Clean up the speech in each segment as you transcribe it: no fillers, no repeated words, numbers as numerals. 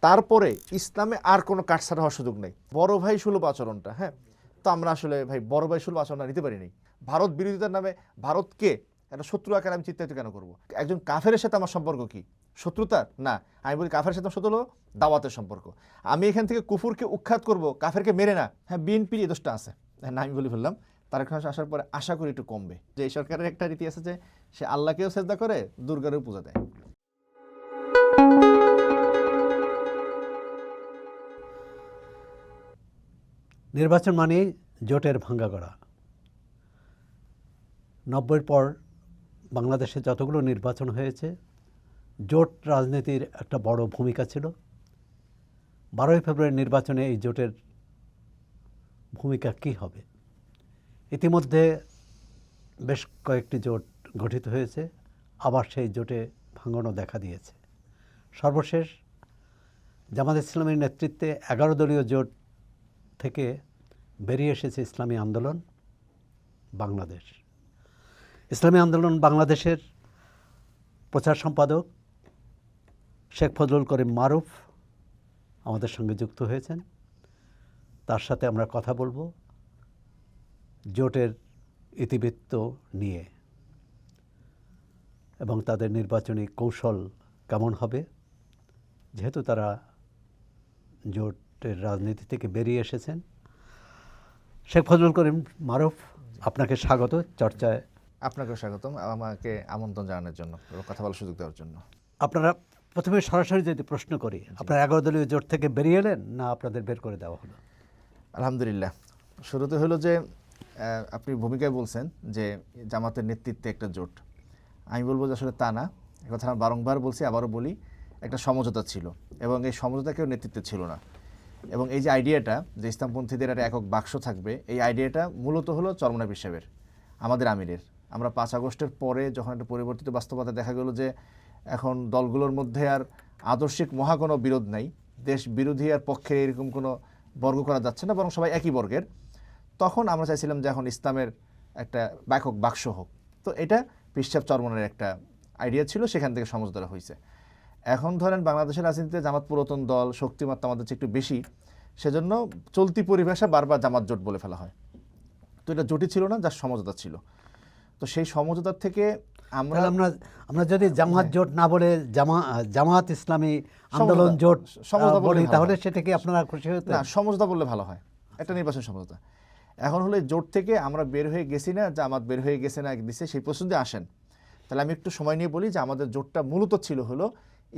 তারপরে ইসলামে আর কোনো কাটছাড়া হওয়ার সুযোগ নেই। বড় ভাই সুলভ আচরণটা, হ্যাঁ, তো আমরা আসলে ভাই বড় ভাই সুলভ আচরণটা নিতে পারিনি। ভারত বিরোধিতার নামে ভারতকে একটা শত্রু আকারে আমি চিত্রায়িত কেন করব? একজন কাফেরের সাথে আমার সম্পর্ক কি শত্রুতার? না, আমি বলি কাফের সাথে শত্রু হলো দাওয়াতের সম্পর্ক। আমি এখান থেকে কুফুরকে উৎখাত করব, কাফেরকে মেরে না। হ্যাঁ, বিএনপির এই দোষটা আছে, না আমি বলে ফেললাম। তারেক রহমান আসার পরে আশা করি একটু কমবে। যে এই সরকারের একটা রীতি আছে যে সে আল্লাহকেও সেজদা করে, দুর্গারও পূজা দেয়। নির্বাচন মানে জোটের ভাঙ্গা গড়া। 90-এর পর বাংলাদেশে যতগুলো নির্বাচন হয়েছে জোট রাজনীতির একটা বড় ভূমিকা ছিল। 12ই ফেব্রুয়ারি নির্বাচনে এই জোটের ভূমিকা কী হবে? ইতিমধ্যে বেশ কয়েকটি জোট গঠিত হয়েছে, আবার সেই জোটে ভাঙনও দেখা দিয়েছে। সর্বশেষ জামাত ইসলামের নেতৃত্বে 11 দলীয় জোট থেকে বেরিয়ে এসেছে ইসলামী আন্দোলন বাংলাদেশ। ইসলামী আন্দোলন বাংলাদেশের প্রচার সম্পাদক শেখ ফজলুল করিম মারুফ আমাদের সঙ্গে যুক্ত হয়েছেন। তার সাথে আমরা কথা বলবো জোটের ইতিবৃত্ত নিয়ে এবং তাদের নির্বাচনী কৌশল কেমন হবে, যেহেতু তারা জোটের রাজনীতি থেকে বেরিয়ে এসেছেন। শেখ ফজলুল করিম মারুফ, আপনাকে স্বাগত চর্চায়। আপনাকেও স্বাগতম, আমাকে আমন্ত্রণ জানানোর জন্য এবং কথা বলার সুযোগ দেওয়ার জন্য। আপনারা প্রথমে সরাসরি যদি প্রশ্ন করি, আপনারা 11 দলীয় জোট থেকে বেরিয়ে এলেন না আপনাদের বের করে দেওয়া হলো? আলহামদুলিল্লাহ, শুরুতে হলো যে আপনি ভূমিকায় বলছেন যে জামাতের নেতৃত্বে একটা জোট। আমি বলবো যে আসলে তা না। একথা আমি বারংবার বলছি, আবারও বলি, একটা সমঝোতা ছিল এবং এই সমঝোতা কেউ নেতৃত্বে ছিল না। এবং এই যে আইডিয়াটা যে ইসলামপন্থীদের একটা একক বাক্স থাকবে, এই আইডিয়াটা মূলত হলো চরমনাই পীর সাহেবের, আমাদের আমিরের। আমরা 5 আগস্টের পরে যখন একটা পরিবর্তিত বাস্তবতা দেখা গেল যে এখন দলগুলোর মধ্যে আর আদর্শিক মহা কোনো বিরোধ নাই, দেশ বিরোধী আর পক্ষে এরকম কোনো বর্গ করা যাচ্ছে না, বরং সবাই একই বর্গের। তখন আমরা চাইছিলাম যে এখন ইসলামের একটা একক বাক্স হোক। তো এটা পীর সাহেব চরমনের একটা আইডিয়া ছিল, সেখান থেকে সমঝোতা হয়েছে। এখন ধরেন বাংলাদেশের রাজনীতিতে জামাত পুরাতন দল, শক্তিমাত্রা আমাদের চেয়ে একটু বেশি, সেজন্য চলতি পরিভাষা বারবার জামাত জোট বলে ফেলা হয়। তো এটা জোটই ছিল না, যার সমঝোতা ছিল। তো সেই সমঝোতার থেকে আমরা যদি জামাত জোট না বলে জামাত ইসলামী আন্দোলন জোট বলি, তাহলে সেটা কি আপনারা খুশি হতেন? না, সমঝোতা বললে ভালো হয়, একটা নির্বাচন সমঝোতা। এখন হলে জোট থেকে আমরা বের হয়ে গেছি না, জামাত বের হয়ে গেছে না দিছে, সেই প্রশ্ন আসেন। তাহলে আমি একটু সময় নিয়ে বলি যে আমাদের জোটটা মূলত ছিল হলো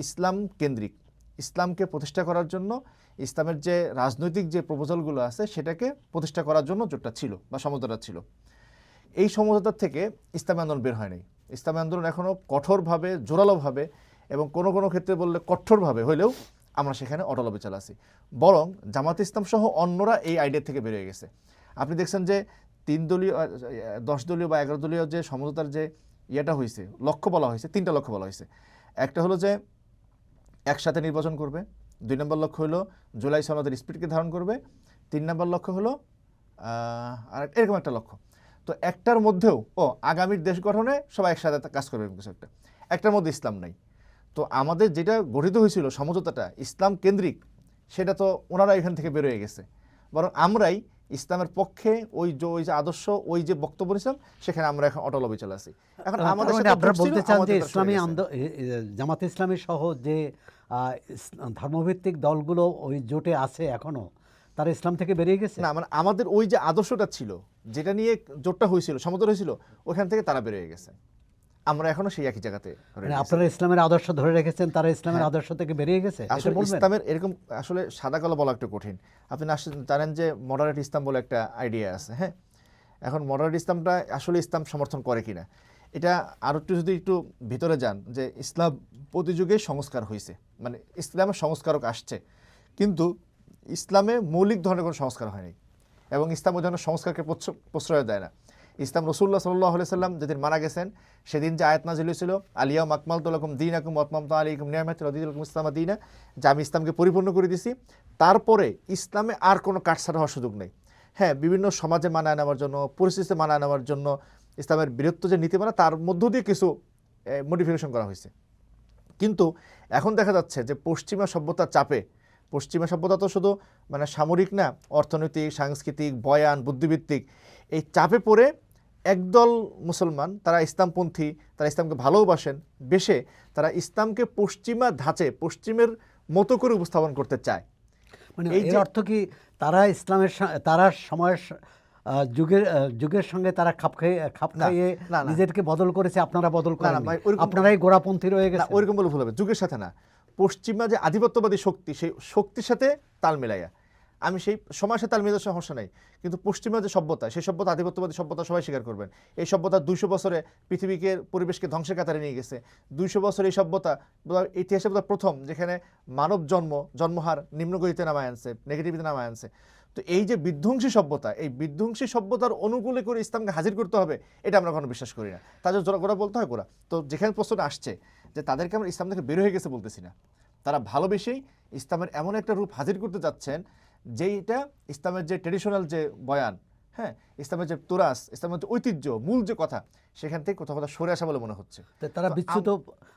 ইসলাম কেন্দ্রিক, ইসলামকে প্রতিষ্ঠা করার জন্য, ইসলামের যে রাজনৈতিক যে প্রপোজালগুলো আছে সেটাকে প্রতিষ্ঠা করার জন্য জোটটা ছিল বা সমঝোতা ছিল। এই সমঝোতার থেকে ইসলামী আন্দোলন বের হয় নাই। ইসলামী আন্দোলন এখনও কঠোরভাবে, জোরালোভাবে এবং কোনো কোনো ক্ষেত্রে বললে কঠোরভাবে হইলেও আমরা সেখানে অটলবে চালাছি। বরং জামাত ইসলাম সহ অন্যরা এই আইডিয়া থেকে বেরিয়ে গেছে। আপনি দেখছেন যে 3 দলীয় 10 দলীয় বা 11 দলীয় যে সমঝোতার যে ইয়েটা হয়েছে, লক্ষ্য বলা হয়েছে, 3টা লক্ষ্য বলা হয়েছে। একটা হলো যে একসাথে নির্বাচন করবে, 2 নম্বর লক্ষ্য হলো জুলাই সনদের স্পিরিটকে ধারণ করবে, 3 নম্বর লক্ষ্য হলো আর এরকম একটা লক্ষ্য। তো একটার মধ্যেও আগামীর দেশ গঠনে সবাই একসাথে কাজ করবে, কিছু একটার মধ্যে ইসলাম নাই। তো আমাদের যেটা গঠিত হয়েছিল সমঝোতাটা ইসলাম কেন্দ্রিক, সেটা তো ওনারা এখান থেকে বেরোয় গেছে। বরং আমরাই ইসলামের পক্ষে ওই যে আদর্শ, ওই যে বক্তব্য নিয়েছিলাম, সেখানে আমরা এখন অটল চলে আসি। এখন আমাদের আপনারা বলতে চান যে ইসলামী জামাত ইসলামী সহ যে ধর্মভিত্তিক দলগুলো ওই জোটে আছে এখনো, তারা ইসলাম থেকে বেরিয়ে গেছে? না, মানে আমাদের ওই যে আদর্শটা ছিল, যেটা নিয়ে জোটটা হয়েছিল, সমঝোতা হয়েছিল, ওখান থেকে তারা বেরিয়ে গেছে। আমরা এখনো সেই একই জায়গাতে। আপনারা ইসলামের আদর্শ ধরে রেখেছেন, তারা ইসলামের আদর্শ থেকে বেরিয়ে গেছে? আসলে ইসলামের এরকম আসলে সাদা কালো বলা একটু কঠিন। আপনি জানেন যে মডারেট ইসলাম বলে একটা আইডিয়া আছে। হ্যাঁ, এখন মডারেট ইসলামটা আসলে ইসলাম সমর্থন করে কিনা, এটা আর একটু ভিতরে যান যে ইসলাম প্রতিযুগে সংস্কার হয়েছে, মানে ইসলামের সংস্কারক আসছে, কিন্তু ইসলামে মৌলিক ধরনের কোনো সংস্কার হয়নি এবং ইসলাম ওই ধরনের সংস্কারকে প্রশ্রয় দেয় না। ইসলাম রাসূলুল্লাহ সাল্লাল্লাহু আলাইহি সাল্লাম যেদিন মারা গেছেন, সেদিন যে আয়াত নাযিল হয়েছিল, আলিয়াউমা আকমালতু লাকুম দীনাকুম ওয়া আতমামতু আলাইকুম নি'মাতি ওয়া রাদিতু লাকুম ইসলামা দীনা, যে আমি ইসলামকে পরিপূর্ণ করে দিয়েছি। তারপরে ইসলামে আর কোনো কাটছাড়া হওয়ার সুযোগ নেই। হ্যাঁ, বিভিন্ন সমাজে মানায় নেওয়ার জন্য, পরিস্থিতিতে মানায় নেওয়ার জন্য ইসলামের বীরত্ব যে নীতিমালা, তার মধ্য দিয়ে কিছু মডিফিকেশন করা হয়েছে। কিন্তু এখন দেখা যাচ্ছে যে পশ্চিমা সভ্যতার চাপে পশ্চিমা সভ্যতা তো শুধু মানে সামরিক না, অর্থনৈতিক, সাংস্কৃতিক, বয়ান, বুদ্ধিভিত্তিক, এই চাপে পড়ে একদল মুসলমান, তারা ইসলামপন্থী, তারা ইসলামকে ভালোবাসেন বেশে, তারা ইসলামকে পশ্চিমা ধাঁচে, পশ্চিমের মতো করে উপস্থাপন করতে চায়। মানে এই এর যে- অর্থ কি তারা তারা সময়ের যুগের সঙ্গে তারা খাপ খাইয়ে না। নিজেদেরকে বদল করেছে, আপনারা বদল না, করেন, ভাই, ওরকম- আপনারাই গোড়াপন্থী রয়ে না, গেছেন। ওইরকম বলে ভুল হবে, যুগের সাথে না, পশ্চিমা যে আধিপত্যবাদী শক্তি, সেই শক্তির সাথে তাল মিলাইয়া। আমি সেই সময়ের সাথে তাল মিলাতে সমস্যা নাই, কিন্তু পশ্চিমা যে সভ্যতা, সেই সভ্যতা আধিপত্যবাদী সভ্যতা সবাই স্বীকার করবেন। এই সভ্যতা 200 বছরে পৃথিবীকে, পরিবেশকে ধ্বংসের কাতারে নিয়ে গেছে। 200 বছর এই সভ্যতা ইতিহাসে বোধহয় প্রথম যেখানে মানব জন্মহার নিম্নগতিতে নামায় আনছে, নেগেটিভিতে নামায় আনছে। তো এই যে বিধ্বংসী সভ্যতা, এই বিধ্বংসী সভ্যতার অনুকূলে করে ইসলামকে হাজির করতে হবে, এটা আমরা কখনো বিশ্বাস করি না। তাদের গোড়া বলতে হয় গোড়া। তো যেখানে প্রশ্নটা আসছে যে তাদেরকে আমরা ইসলাম থেকে বের হয়ে গেছে বলতেছি না, তারা ভালোবেসেই ইসলামের এমন একটা রূপ হাজির করতে যাচ্ছেন যেইটা ইসলামের যে ট্রেডিশনাল যে বয়ান, হ্যাঁ, ইসলামের যে তুরাস, ইসলামের যে ঐতিহ্য, মূল যে কথা, সেখান থেকে কোথাও কোথাও সরে আসা বলে মনে হচ্ছে। তো তারা বিচ্যুত,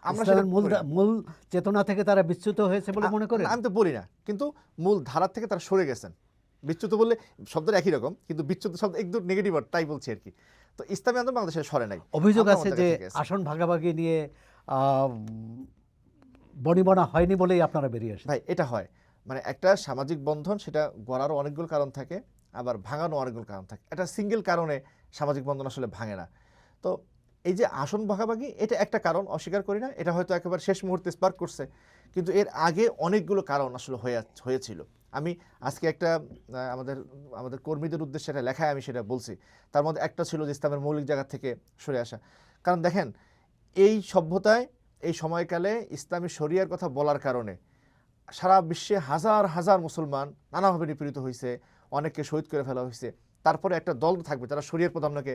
আমরা ইসলামের সেটা করি না। মূল চেতনা থেকে তারা বিচ্যুত হয়েছে বলে মনে করেন? আমি তো বলি না, কিন্তু মূল ধারার থেকে তারা সরে গেছেন। বিচ্যুত বললে শব্দটা একই রকম, কিন্তু বিচ্যুত শব্দ একদম নেগেটিভ, তাই বলছি আর কি। তো ইসলামী আন্দোলন বাংলাদেশে সরে নাই। অভিযোগ আমরা আছে আমাদের যে কাছে গেছি। আসন ভাগাভাগি নিয়ে বনিবনা হয়নি বলেই আপনারা বেরিয়ে আসেন। ভাই, এটা হয়, মানে একটা সামাজিক বন্ধন, সেটা গড়ারও অনেকগুলো কারণ থাকে, আবার ভাঙানো অনেকগুলো কারণ থাকে। এটা সিঙ্গেল কারণে সামাজিক বন্ধন আসলে ভাঙে না। তো এই যে আসন ভাগাভাগি, এটা একটা কারণ, অস্বীকার করি না, এটা হয়তো একেবারে শেষ মুহূর্তে স্পার্ক করছে, কিন্তু এর আগে অনেকগুলো কারণ আসলে হয়েছিল। আমি আজকে একটা আমাদের কর্মীদের উদ্দেশ্যে একটা লেখায় আমি সেটা বলছি। তার মধ্যে একটা ছিল যে ইসলামের মৌলিক জায়গা থেকে সরে আসা। কারণ দেখেন, এই সভ্যতায়, এই সময়কালে ইসলামী শরিয়ার কথা বলার কারণে সারা বিশ্বে হাজার হাজার মুসলমান নানাভাবে নিপীড়িত হয়েছে, অনেককে শহীদ করে ফেলা হয়েছে। তারপরে একটা দল থাকবে যারা শরিয়ার প্রাধান্যকে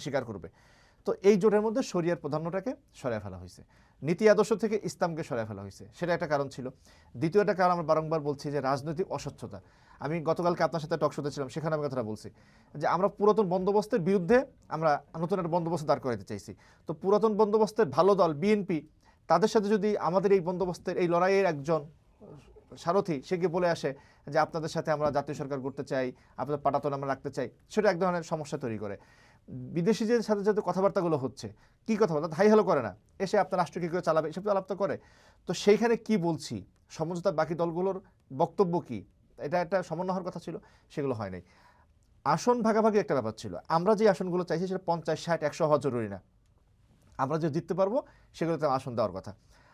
স্বীকার করবে। তো এই জোটের মধ্যে শরিয়ার প্রাধান্যটাকে সরায় ফেলা হয়েছে, নীতি আদর্শ থেকে ইসলামকে সরায় ফেলা হয়েছে, সেটা একটা কারণ ছিল। দ্বিতীয় একটা কারণ আমরা বারংবার বলছি যে রাজনৈতিক অস্বচ্ছতা। আমি গতকালকে আপনার সাথে টক শোতে ছিলাম, সেখানে আমি কথাটা বলছি যে আমরা পুরাতন বন্দোবস্তের বিরুদ্ধে আমরা নতুন একটা বন্দোবস্ত দাঁড় করাতে চাইছি। তো পুরাতন বন্দোবস্তের ভালো দল বিএনপি, তাদের সাথে যদি আমাদের এই বন্দোবস্তের এই লড়াইয়ের একজন সারথি সে গিয়ে বলে আসে যে আপনাদের সাথে আমরা জাতীয় সরকার করতে চাই, আপনাদের পাটাতন আমরা রাখতে চাই, সেটা এক ধরনের সমস্যা তৈরি করে। বিদেশিদের সাথে যাতে কথাবার্তাগুলো হচ্ছে, কি কথাবার্তা, হাই হ্যালো করে না, এসে আপনার রাষ্ট্র কী করে চালাবে এসব তো আলাপ তো করে। তো সেইখানে কি বলছি, সমঝোতার বাকি দলগুলোর বক্তব্য কি, এটা একটা সমন্বয় হওয়ার কথা ছিল, সেগুলো হয় নাই। আসন ভাগাভাগি একটা ব্যাপার ছিল। আমরা যে আসনগুলো চাইছি সেটা 50, 60, 100 হওয়া জরুরি না। আমরা যে জিততে পারবো সেগুলোতে আসন দেওয়ার কথা।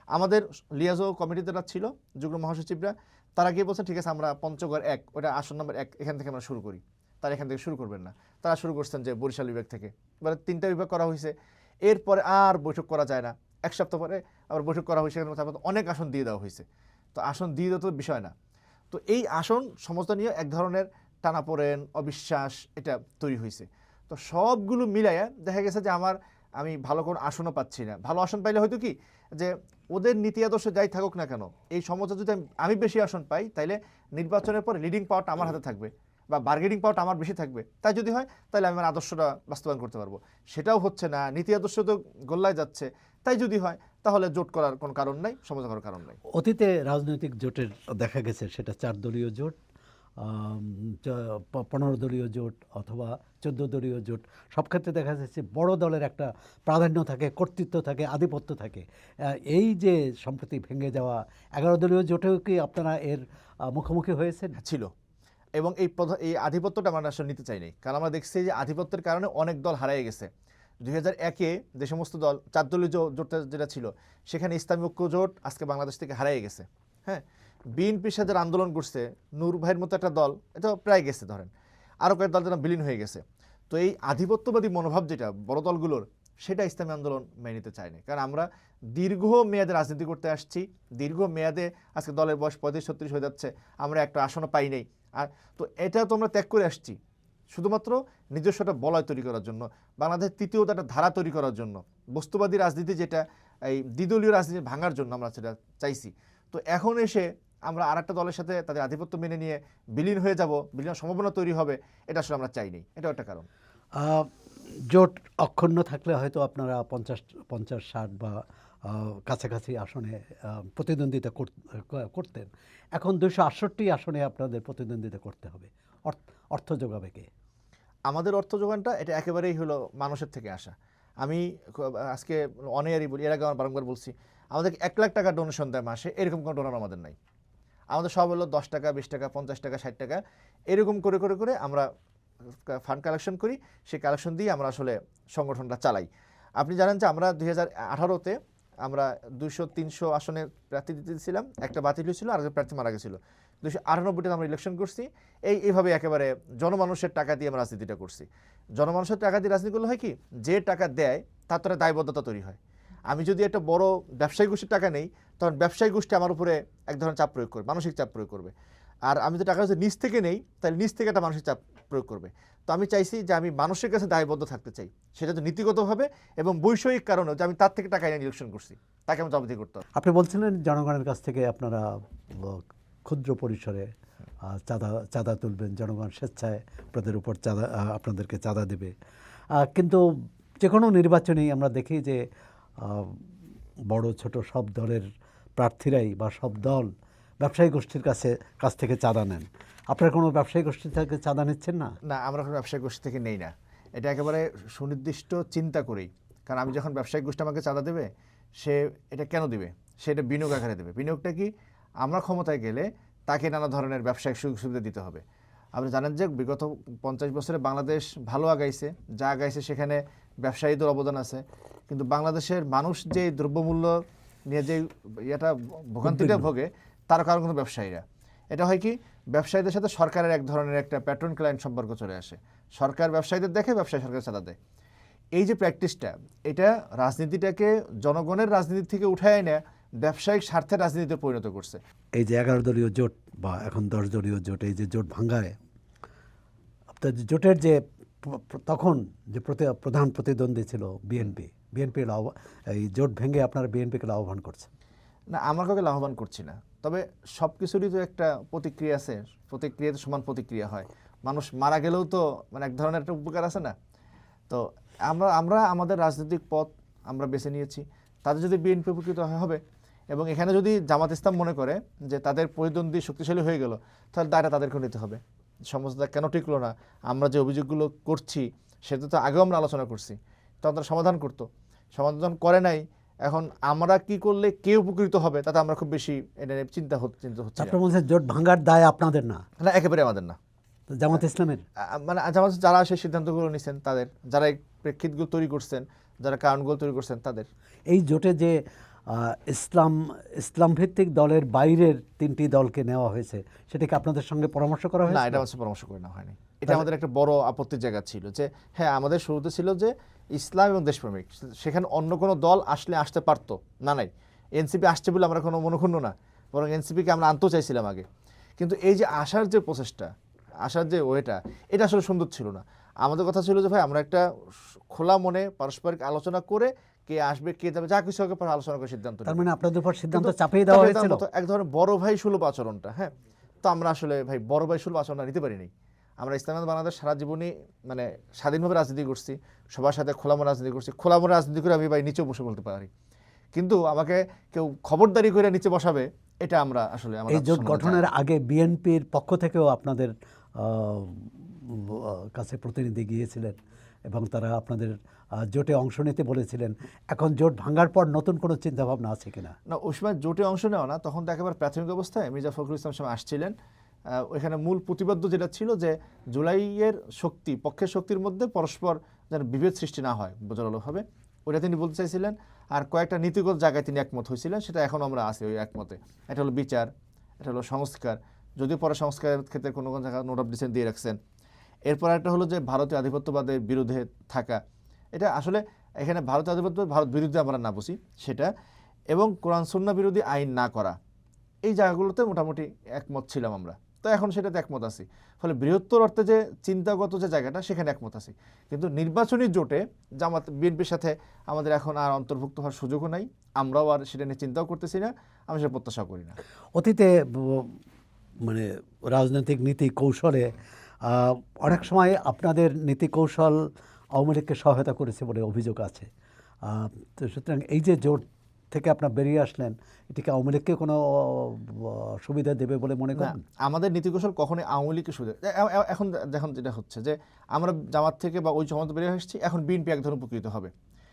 আমাদের লিয়াজো কমিটি যারা ছিল, যুগ্ম মহাসচিবরা, তারা গিয়ে বলছেন ঠিক আছে আমরা পঞ্চগড় 1, ওটা আসন নম্বর 1, এখান থেকে আমরা শুরু করি। তারা এখান থেকে শুরু করবেন না, তারা শুরু করছেন যে বরিশাল বিভাগ থেকে। এবারে 3টা বিভাগ করা হয়েছে, এরপরে আর বৈঠক করা যায় না। এক সপ্তাহ পরে আবার বৈঠক করা হয়েছে, তারপর অনেক আসন দিয়ে দেওয়া হয়েছে। তো আসন দিয়ে দেওয়া তো বিষয় না। তো এই আসন সমস্ত নিয়ে এক ধরনের টানাপোড়েন, অবিশ্বাস এটা তৈরি হয়েছে। তো সবগুলো মিলাইয়া দেখা গেছে যে আমি ভালো কোনো আসনও পাচ্ছি না। ভালো আসন পাইলে হয়তো কি যে ওদের নীতি আদর্শ যাই থাকুক না কেন, এই সমস্যা যদি আমি বেশি আসন পাই, তাইলে নির্বাচনের পরে লিডিং পাওয়ারটা আমার হাতে থাকবে বা বার্গেনিং পাওয়ারটা আমার বেশি থাকবে। তাই যদি হয় তাহলে আমি আমার আদর্শটা বাস্তবায়ন করতে পারবো। সেটাও হচ্ছে না, নীতি আদর্শ তো গোল্লায় যাচ্ছে। তাই যদি হয় তাহলে জোট করার কোনো কারণ নাই, সমঝোতা করার কারণ নাই। অতীতে রাজনৈতিক জোটের দেখা গেছে সেটা 4 দলীয় জোট, 15 দলীয় জোট অথবা 14 দলীয় জোট, সব ক্ষেত্রে দেখা যাচ্ছে বড় দলের একটা প্রাধান্য থাকে, কর্তৃত্ব থাকে, আধিপত্য থাকে। এই যে সম্প্রতি ভেঙে যাওয়া 11 দলীয় জোটেও কি আপনারা এর মুখোমুখি হয়েছেন? ছিল, এবং এই আধিপত্যটা আমরা আসলে নিতে চাই নাই। কারণ আমরা দেখছি যে আধিপত্যের কারণে অনেক দল হারিয়ে গেছে। 2001-এ যে সমস্ত দল 4 দলীয় জোট যেটা ছিল, সেখানে ইসলামী ঐক্য জোট আজকে বাংলাদেশ থেকে হারিয়ে গেছে। হ্যাঁ, বিএনপির সাথে আন্দোলন করছে নূর ভাইয়ের মতো একটা দল, এটা প্রায় গেছে, ধরেন আরও কয়েক দল যেন বিলীন হয়ে গেছে। তো এই আধিপত্যবাদী মনোভাব যেটা বড় দলগুলোর, সেটা ইসলামী আন্দোলন মেনে নিতে চায়নি। কারণ আমরা দীর্ঘ মেয়াদে রাজনীতি করতে আসছি, দীর্ঘ মেয়াদে আজকে দলের বয়স 35-36 হয়ে যাচ্ছে, আমরা একটা আসনও পাই নাই। আর তো এটা তো আমরা ত্যাগ করে আসছি শুধুমাত্র নিজস্ব একটা বলয় তৈরি করার জন্য, বাংলাদেশের তৃতীয় একটা ধারা তৈরি করার জন্য, বস্তুবাদী রাজনীতি যেটা এই দ্বিদলীয় রাজনীতি ভাঙার জন্য আমরা সেটা চাইছি। তো এখন এসে আমরা আরেকটা দলের সাথে তাদের আধিপত্য মেনে নিয়ে বিলীন হয়ে যাব, বিলীনের সম্ভাবনা তৈরি হবে, এটা আসলে আমরা চাইনি। এটাও একটা কারণ। জোট অক্ষুণ্ণ থাকলে হয়তো আপনারা 50, 60 বা কাছাকাছি আসনে প্রতিদ্বন্দ্বিতা করতেন। এখন 268 আসনে আপনাদের প্রতিদ্বন্দ্বিতা করতে হবে। অর্থ যোগাবে কে? আমাদের অর্থ যোগানটা এটা একেবারেই হলো মানুষের থেকে আসা। আমি আজকে অনেয়ারই বলি, এর আগে আমার বারংবার বলছি, আমাদের 1 লাখ টাকা ডোনেশন দেয় মাসে, এরকম কোনো ডোনার আমাদের নাই। আমাদের সব হলো 10 টাকা, 20 টাকা, 50 টাকা, 60 টাকা, এরকম করে করে করে আমরা ফান্ড কালেকশন করি। সেই কালেকশন দিয়ে আমরা আসলে সংগঠনটা চালাই। আপনি জানেন যে আমরা 2018-তে আমরা 200-300 আসনে প্রার্থী দিতেছিলাম, একটা বাতিল হয়েছিল, আর একটা প্রার্থী মারা গেছিল। 298টা আমরা ইলেকশন করছি। এইভাবে একেবারে জনমানুষের টাকা দিয়ে আমরা রাজনীতিটা করছি। জনমানুষের টাকা দিয়ে রাজনীতি করলে হয় কি, যে টাকা দেয় তার তো একটা দায়বদ্ধতা তৈরি হয়। আমি যদি একটা বড় ব্যবসায়ী গোষ্ঠীর টাকা নেই, তখন ব্যবসায়ী গোষ্ঠী আমার উপরে এক ধরনের চাপ প্রয়োগ করবে, মানসিক চাপ প্রয়োগ করবে। আর আমি যদি টাকা যদি নিজ থেকে নেই, তাহলে নিজ থেকে একটা মানসিক চাপ প্রয়োগ করবে। তো আমি চাইছি যে আমি মানুষের কাছে দায়বদ্ধ থাকতে চাই, সেটা তো নীতিগতভাবে এবং বৈষয়িক কারণে, যে আমি তার থেকে টাকা এনে ইলেকশন করছি, তাকে আমি জবাবদিহি করতে হবে। আপনি বলছিলেন জনগণের কাছ থেকে আপনারা ক্ষুদ্র পরিসরে চাঁদা তুলবেন, জনগণ স্বেচ্ছায় আপনাদের উপর আপনাদেরকে চাঁদা দেবে। কিন্তু যে কোনো নির্বাচনেই আমরা দেখি যে বড় ছোট সব দলের প্রার্থীরাই বা সব দল ব্যবসায়ী গোষ্ঠীর কাছ থেকে চাঁদা নেন। আপনারা কোনো ব্যবসায়ী গোষ্ঠী থেকে চাঁদা নিচ্ছেন না? না, আমরা কোনো ব্যবসায়ী গোষ্ঠী থেকে নেই না। এটা একেবারে সুনির্দিষ্ট চিন্তা করেই। কারণ আমি যখন ব্যবসায়িক গোষ্ঠী আমাকে চাঁদা দেবে, সে এটা কেন দিবে? সে এটা বিনিয়োগ আকারে দেবে। বিনিয়োগটা কি? আমরা ক্ষমতায় গেলে তাকে নানা ধরনের ব্যবসায়িক সুযোগ সুবিধা দিতে হবে। আপনি জানেন যে বিগত 50 বছরে বাংলাদেশ ভালো আগাইছে, যা আগাইছে সেখানে ব্যবসায়ীদের অবদান আছে। কিন্তু বাংলাদেশের মানুষ যে দ্রব্যমূল্য নিয়ে যে এটা ভোগান্তিটা ভোগে, তার কারণ কিন্তু ব্যবসায়ীরা। এটা হয় কি, ব্যবসায়ীদের সাথে সরকারের এক ধরনের একটা প্যাট্রন ক্লায়েন্ট সম্পর্ক চলে আসে। সরকার ব্যবসায়ীদের দেখে, ব্যবসায়ী সরকার চাঁদা দেয়। এই যে প্র্যাকটিসটা, এটা রাজনীতিটাকে জনগণের রাজনীতি থেকে উঠায় এনে ব্যবসায়িক স্বার্থের রাজনীতিতে পরিণত করছে। এই যে 11 দলীয় জোট বা এখন 10 দলীয় জোট, এই যে জোট ভাঙ্গায় আপনার জোটের যে তখন যে প্রধান প্রতিদ্বন্দ্বী ছিল বিএনপি, এই জোট ভেঙে আপনারা বিএনপিকে লাভবান করছেন? না, আমরা কাউকে লাভবান করছি না। তবে সব কিছুরই তো একটা প্রতিক্রিয়া আছে, প্রতিক্রিয়াতে সমান প্রতিক্রিয়া হয়। মানুষ মারা গেলেও তো মানে এক ধরনের একটা উপকার আছে না? তো আমরা আমাদের রাজনৈতিক পথ আমরা বেছে নিয়েছি। তাদের যদি বিএনপি উপকৃত হবে, এবং এখানে যদি জামাত ইসলাম মনে করে যে তাদের প্রতিদ্বন্দ্বী শক্তিশালী হয়ে গেল, তাহলে দায়টা তাদেরকেও নিতে হবে। সমস্যাটা কেন টিকলো না, আমরা যে অভিযোগগুলো করছি সেটা তো আগেও আমরা আলোচনা করছি, তখন তারা সমাধান করতো, সমাধান করে নাই। এখন আমরা কি করলে কে উপকৃত হবে তাতে আমরা খুব বেশি এটা নিয়ে চিন্তা হচ্ছে আপনার মধ্যে জোট ভাঙ্গার দায় আপনাদের না? না, একেবারে আমাদের না। জামাত ইসলামের মানে জামাত যারা সেই সিদ্ধান্তগুলো নিচ্ছেন তাদের, যারা এই প্রেক্ষিতগুলো তৈরি করছেন, যারা কারণগুলো তৈরি করছেন তাদের। এই জোটে যে ইসলাম ভিত্তিক দলের বাইরের 3টি দলকে নেওয়া হয়েছে, সেটাকে আপনাদের সঙ্গে পরামর্শ করা হয়েছে? না, এটা আমাদের পরামর্শ করে না হয়নি। এটা আমাদের একটা বড় আপত্তির জায়গা ছিল যে হ্যাঁ, আমাদের শুরুতে ছিল যে ইসলাম এবং দেশপ্রেমিক, সেখানে অন্য কোনো দল আসতে পারতো না। নাই, এনসিপি আসছে বলে আমরা কোনো মনোক্ষুণ্ণ না, বরং এনসিপিকে আমরা আনতেও চাইছিলাম আগে। কিন্তু এই যে আসার যে প্রসেসটা, আসার যে ওয়েটা, এটা আসলে সুন্দর ছিল না। আমাদের কথা ছিল যে ভাই আমরা একটা খোলা মনে পারস্পরিক আলোচনা করে কে আসবে কে যাবে যা কিছু হবে আলোচনা করে সিদ্ধান্ত। তার মানে আপনাদের উপর সিদ্ধান্ত চাপিয়ে দেওয়া হয়েছিল এক ধরনের বড় ভাই সুলভ আচরণটা। হ্যাঁ, তো আমরা আসলে ভাই বড় ভাই সুলভ আচরণটা নিতে পারিনি। আমরা ইসলামাবাদ বাংলাদেশ সারা জীবনই মানে স্বাধীনভাবে রাজনীতি করছি, সবার সাথে খোলামো রাজনীতি করছি। খোলামো রাজনীতি করে আমি ভাই নিচেও বসে বলতে পারি, কিন্তু আমাকে কেউ খবরদারি করে নিচে বসাবে এটা আমরা আসলে। এই জোট গঠনের আগে বিএনপির পক্ষ থেকেও আপনাদের কাছে প্রতিনিধি গিয়েছিলেন এবং তারা আপনাদের জোটে অংশ নিতে বলেছিলেন। এখন জোট ভাঙার পর নতুন কোনো চিন্তাভাবনা আছে কিনা? না, ওই সময় জোটে অংশ নেওয়া না, তখন তো একেবারে প্রাথমিক অবস্থায় মির্জা ফখরুল ইসলাম সাহেব আসছিলেন। ওইখানে মূল প্রতিপাদ্য যেটা ছিল যে জুলাইয়ের শক্তি, পক্ষের শক্তির মধ্যে পরস্পর যেন বিভেদ সৃষ্টি না হয় বোঝালোভাবে, ওইটা তিনি বলতে চাইছিলেন। আর কয়েকটা নীতিগত জায়গায় তিনি একমত হয়েছিলেন, সেটা এখন আমরা আছি ওই একমতে। এটা হলো বিচার, এটা হলো সংস্কার, যদিও পরে সংস্কারের ক্ষেত্রে কোনো কোনো জায়গায় নোট অফ ডিসেন্ট দিয়ে রাখছেন। এরপর একটা হলো যে ভারতীয় আধিপত্যবাদের বিরুদ্ধে থাকা, এটা আসলে এখানে ভারতীয় আধিপত্য ভারত বিরুদ্ধে আমরা না বুঝি সেটা, এবং কোরআন সুন্নাহ বিরোধী আইন না করা, এই জায়গাগুলোতে মোটামুটি একমত ছিলাম আমরা। তো এখন সেটাতে একমত আছি। ফলে বৃহত্তর অর্থে যে চিন্তাগত যে জায়গাটা, সেখানে একমত আছি। কিন্তু নির্বাচনী জোটে জামাত বিএনপির সাথে আমাদের এখন আর অন্তর্ভুক্ত হওয়ার সুযোগও নাই, আমরাও আর সেটা নিয়ে চিন্তাও করতেছি না, আমি সেটা প্রত্যাশা করি না। অতীতে মানে রাজনৈতিক নীতি কৌশলে অনেক সময় আপনাদের নীতি কৌশল আওয়ামী লীগকে সহায়তা করেছে বলে অভিযোগ আছে। তো সুতরাং এই যে জোট থেকে আপনার বেরিয়ে আসলেন, এটিকে আওয়ামী লীগকে কোনো সুবিধা দেবে বলে মনে না, করেন? আমাদের নীতিকৌশল কখনোই আওয়ামী লীগকে সুবিধা এখন যখন যেটা হচ্ছে যে আমরা জামাত থেকে বা ওই জমাত বেরিয়ে আসছি, এখন বিএনপি এক ধরনের উপকৃত হবে।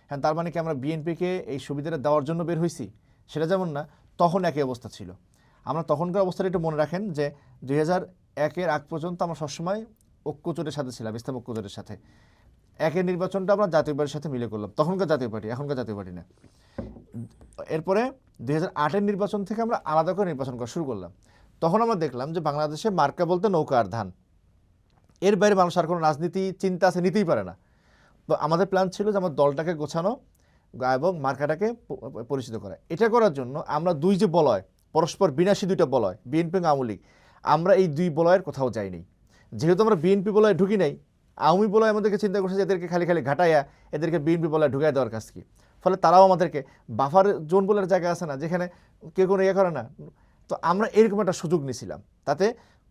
হ্যাঁ, তার মানে কি আমরা বিএনপিকে এই সুবিধাটা দেওয়ার জন্য বের হয়েছি? সেটা যেমন না, তখন একই অবস্থা ছিল। আমরা তখনকার অবস্থাটা একটু মনে রাখেন যে 2001-এর আগ পর্যন্ত আমরা সবসময় ঐক্যজোটের সাথে ছিলাম, ইসলাম ঐক্যজোটের সাথে। একের নির্বাচনটা আমরা জাতীয় পার্টির সাথে মিলে করলাম, তখনকার জাতীয় পার্টি, এখনকার জাতীয় পার্টি না। এরপরে 2008-এর নির্বাচন থেকে আমরা আলাদা করে নির্বাচন করা শুরু করলাম। তখন আমরা দেখলাম যে বাংলাদেশে মার্কা বলতে নৌকা আর ধান, এর বাইরে মানুষ আর কোনো রাজনীতি চিন্তা আছে নিতেই পারে না। তো আমাদের প্ল্যান ছিল যে আমার দলটাকে গোছানো এবং মার্কাটাকে পরিচিত করা। এটা করার জন্য আমরা দুই যে বলয়, পরস্পর বিনাশী দুইটা বলয়, বিএনপি এবং আওয়ামী লীগ, আমরা এই দুই বলয়ের কোথাও যাইনি। যেহেতু আমরা বিএনপি বলয়ে ঢুকি নাই, আওয়ামী বলয় আমাদেরকে চিন্তা করছে যে এদেরকে খালি খালি ঘাটাইয়া এদেরকে বিএনপি বলয়ে ঢুকাই দেওয়ার কাজ কি। ফলে তারাও আমাদেরকে বাফার জোন বলার জায়গা আছে না, যেখানে কেউ কোনো ইয়ে করে না। তো আমরা এরকম একটা সুযোগ নিয়েছিলাম, তাতে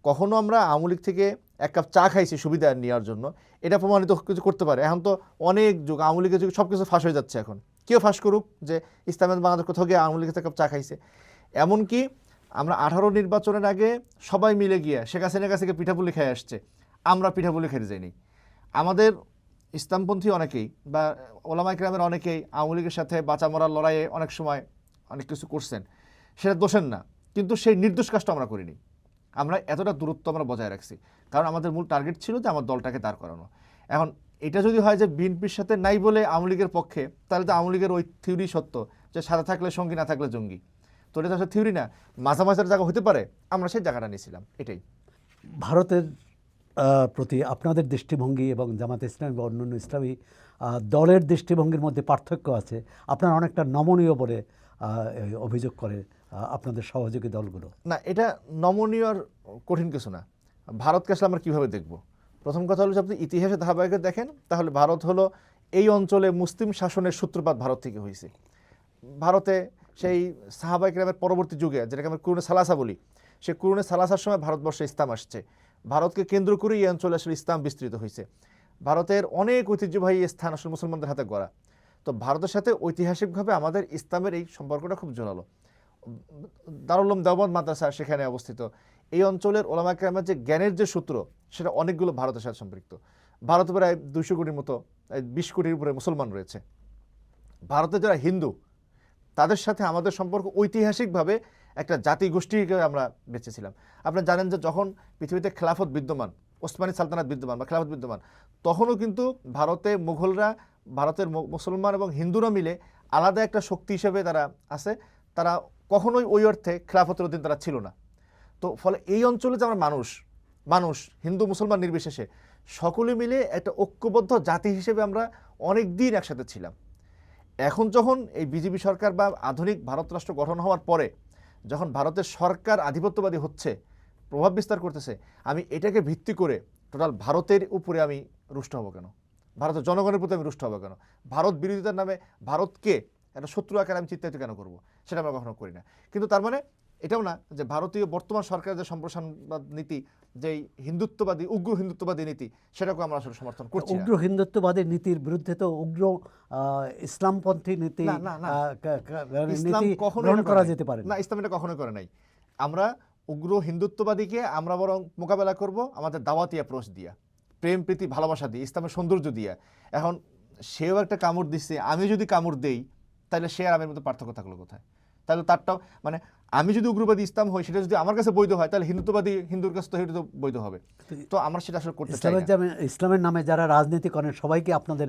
কখনো আমরা আওয়ামী লীগ থেকে এক কাপ চা খাইছি সুবিধা নেওয়ার জন্য, এটা প্রমাণিত কিছু করতে পারে। এখন তো অনেক যুগ, আওয়ামী লীগের যুগ, সব কিছু ফাঁস হয়ে যাচ্ছে। এখন কেউ ফাঁস করুক যে ইসলামের বাংলাদেশ কোথাও গিয়ে আওয়ামী লীগের এক কাপ চা খাইছে। এমনকি আমরা 18 নির্বাচনের আগে সবাই মিলে গিয়ে শেখ হাসিনার কাছে গিয়ে পিঠাপুলি খেয়ে আসছে, আমরা পিঠাপুলি খেতে যাইনি। আমাদের ইসলামপন্থী অনেকেই বা ওলামা ইকরামের অনেকেই আওয়ামী লীগের সাথে বাঁচা মরার লড়াইয়ে অনেক সময় অনেক কিছু করছেন, সেটা দোষের না, কিন্তু সেই নির্দোষ কাজটা আমরা করিনি। আমরা এতটা দূরত্ব আমরা বজায় রাখছি, কারণ আমাদের মূল টার্গেট ছিল যে আমার দলটাকে দাঁড় করানো। এখন এটা যদি হয় যে বিএনপির সাথে নাই বলে আওয়ামী লীগের পক্ষে, তাহলে তো আওয়ামী লীগের ওই থিওরি সত্য যে সাথে থাকলে সঙ্গী, না থাকলে জঙ্গি। তো এটা তো আসলে থিওরি না, মাঝামাঝির জায়গা হতে পারে, আমরা সেই জায়গাটা নিয়েছিলাম। এটাই ভারতের প্রতি আপনাদের দৃষ্টিভঙ্গি এবং জামাত ইসলামী বা অন্যান্য ইসলামী দলের দৃষ্টিভঙ্গির মধ্যে পার্থক্য আছে। আপনারা অনেকটা নমনীয় বলে অভিযোগ করে আপনাদের সহযোগী দলগুলো। না, এটা নমনীয় আর কঠিন কিছু না। ভারতকে আসলে আমরা কীভাবে দেখব? প্রথম কথা হলো যে আপনি ইতিহাসে ধারাবাহিকতা দেখেন, তাহলে ভারত হলো এই অঞ্চলে মুসলিম শাসনের সূত্রপাত ভারত থেকে হয়েছে। ভারতে সেই সাহাবায়ে কেরামের পরবর্তী যুগে, যেটাকে আমরা কুরুনে সালাসা বলি, সেই কুরুনে সালাসার সময় ভারতবর্ষে ইসলাম আসছে। ভারতকে কেন্দ্র করে এই অঞ্চলে আসলে ইসলাম বিস্তৃত হয়েছে। ভারতের অনেক ঐতিহ্যবাহী স্থান আসলে মুসলমানদের হাতে গড়া। তো ভারতের সাথে ঐতিহাসিকভাবে আমাদের ইসলামের এই সম্পর্কটা খুব জোরালো। দারুল উলুম দেওবন্দ মাদ্রাসা সেখানে অবস্থিত। এই অঞ্চলের ওলামা কেরামের যে জ্ঞানের যে সূত্র, সেটা অনেকগুলো ভারতের সাথে সম্পৃক্ত। ভারতে প্রায় 200 কোটির মতো, 20 কোটির উপরে মুসলমান রয়েছে। ভারতের যারা হিন্দু, তাদের সাথে আমাদের সম্পর্ক ঐতিহাসিকভাবে একটা জাতিগোষ্ঠী হিসেবে আমরা বেঁচেছিলাম। আপনারা জানেন যে যখন পৃথিবীতে খেলাফত বিদ্যমান, ওসমানী সালতানাত বিদ্যমান বা খেলাফত বিদ্যমান, তখনও কিন্তু ভারতে মুঘলরা, ভারতের মুসলমান এবং হিন্দুরা মিলে আলাদা একটা শক্তি হিসেবে তারা আছে। তারা কখনোই ওই অর্থে খেলাফতের অধীন তারা ছিল না। তো ফলে এই অঞ্চলে যে আমরা মানুষ হিন্দু মুসলমান নির্বিশেষে সকলে মিলে একটা ঐক্যবদ্ধ জাতি হিসেবে আমরা অনেক দিন একসাথে ছিলাম। এখন যখন এই বিজেপি সরকার বা আধুনিক ভারত রাষ্ট্র গঠন হওয়ার পরে যখন ভারতের সরকার আধিপত্যবাদী হচ্ছে, প্রভাব বিস্তার করতেছে, আমি এটাকে ভিত্তি করে টোটাল ভারতের উপরে আমি রুষ্ট হব কেন? ভারতের জনগণের প্রতি আমি রুষ্ট হব কেন? ভারত বিরোধিতার নামে ভারতকে একটা শত্রু আকারে আমি চিত্রায়িত কেন করব? সেটা আমরা কখনো করি না। কিন্তু তার মানে এটাও না যে ভারতীয় বর্তমান সরকারের যে সম্প্রসারণবাদ নীতি, যেই হিন্দুত্ববাদী, উগ্র হিন্দুত্ববাদী নীতি, সেটাকে আমরা আসলে সমর্থন করছি না। উগ্র হিন্দুত্ববাদী নীতির বিরুদ্ধে তো উগ্র ইসলামপন্থী নীতি ইসলাম নীতি কখনো গ্রহণ করা যেতে পারে না। ইসলাম এটা কখনোই করে নাই। আমরা উগ্র হিন্দুত্ববাদীকে আমরা বরং মোকাবেলা করব আমাদের দাওয়াতি অ্যাপ্রোচ দিয়া, প্রেম প্রীতি ভালোবাসা দিয়ে, ইসলামের সৌন্দর্য দিয়া। এখন সেও একটা কামড় দিচ্ছে, আমি যদি কামড় দেই, তাহলে সে আর আমের মধ্যে পার্থক্য থাকলো কোথায়? তাহলে তারটাও মানে আমি যদি উগ্রবাদী ইসলাম হই, সেটা যদি আমার কাছে বৈধ হয়, তাহলে হিন্দুত্ববাদী হিন্দুর কাছে তো সেটা তো বৈধ হবে। তো আমরা সেটা আসলে করতে চাই না। ইসলামের নামে যারা রাজনীতি করেন সবাইকে আপনাদের